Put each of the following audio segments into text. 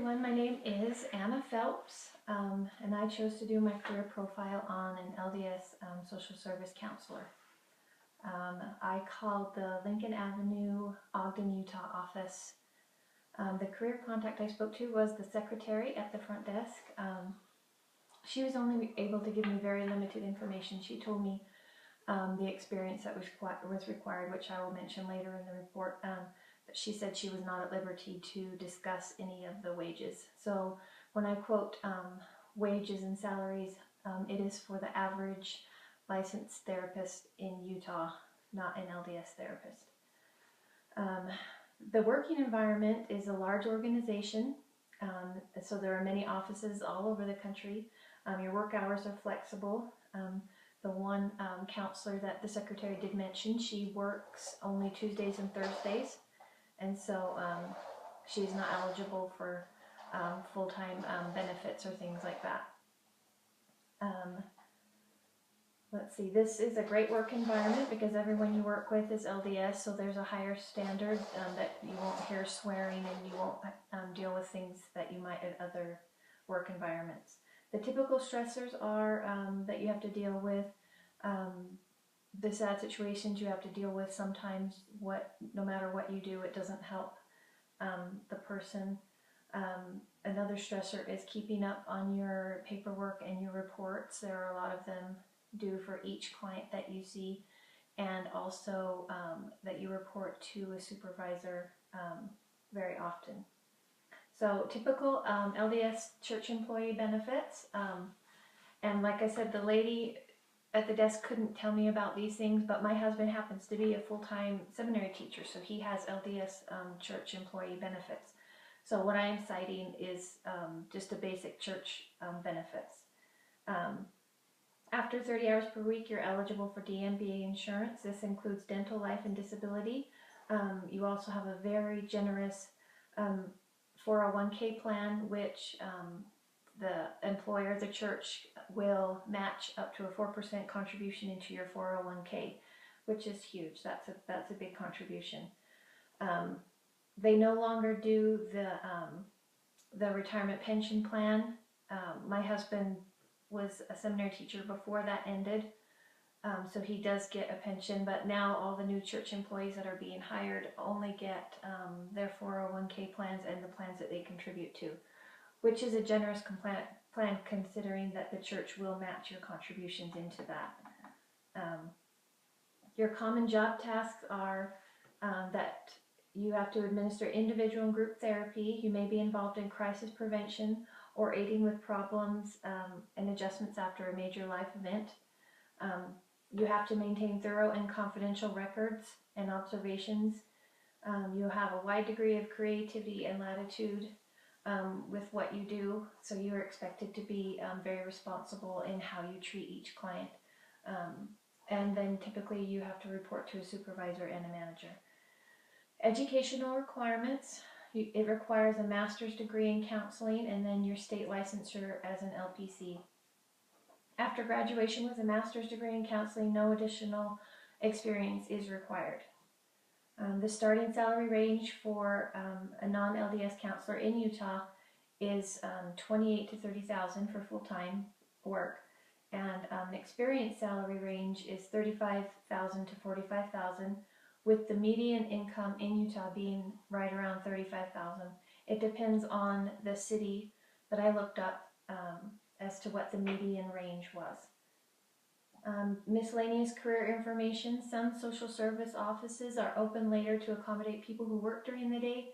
everyone, my name is Anna Phelps, and I chose to do my career profile on an LDS social service counselor. I called the Lincoln Avenue, Ogden, Utah office. The career contact I spoke to was the secretary at the front desk. She was only able to give me very limited information. She told me the experience that was required, which I will mention later in the report. But she said she was not at liberty to discuss any of the wages. So when I quote wages and salaries, it is for the average licensed therapist in Utah, not an LDS therapist. The working environment is a large organization, so there are many offices all over the country. Your work hours are flexible. The one counselor that the secretary did mention, she works only Tuesdays and Thursdays, and so she's not eligible for full-time benefits or things like that. Let's see, this is a great work environment because everyone you work with is LDS, so there's a higher standard that you won't hear swearing and you won't deal with things that you might at other work environments. The typical stressors are that you have to deal with, the sad situations you have to deal with. Sometimes no matter what you do, it doesn't help the person. Another stressor is keeping up on your paperwork and your reports. There are a lot of them due for each client that you see, and also that you report to a supervisor very often. So typical LDS church employee benefits, and like I said, the lady at the desk couldn't tell me about these things, but my husband happens to be a full-time seminary teacher, so he has LDS church employee benefits. So what I am citing is just the basic church benefits. After 30 hours per week, you're eligible for DMBA insurance. This includes dental, life, and disability. You also have a very generous 401k plan, which the employer, the church, will match up to a 4% contribution into your 401k, which is huge. That's a big contribution. They no longer do the retirement pension plan. My husband was a seminary teacher before that ended, so he does get a pension, but now all the new church employees that are being hired only get their 401k plans and the plans that they contribute to, which is a generous plan considering that the church will match your contributions into that. Your common job tasks are that you have to administer individual and group therapy. You may be involved in crisis prevention or aiding with problems and adjustments after a major life event. You have to maintain thorough and confidential records and observations. You have a wide degree of creativity and latitude with what you do, so you're expected to be very responsible in how you treat each client. And then typically you have to report to a supervisor and a manager. Educational requirements. It requires a master's degree in counseling and then your state licensure as an LPC. After graduation with a master's degree in counseling, no additional experience is required. The starting salary range for a non-LDS counselor in Utah is $28,000 to $30,000 for full-time work, and an experienced salary range is $35,000 to $45,000, with the median income in Utah being right around $35,000. It depends on the city that I looked up as to what the median range was. Miscellaneous career information. Some social service offices are open later to accommodate people who work during the day.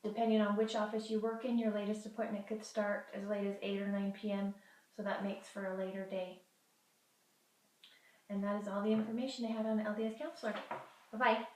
Depending on which office you work in, your latest appointment could start as late as 8 or 9 p.m., so that makes for a later day. And that is all the information I had on LDS Counselor. Bye-bye.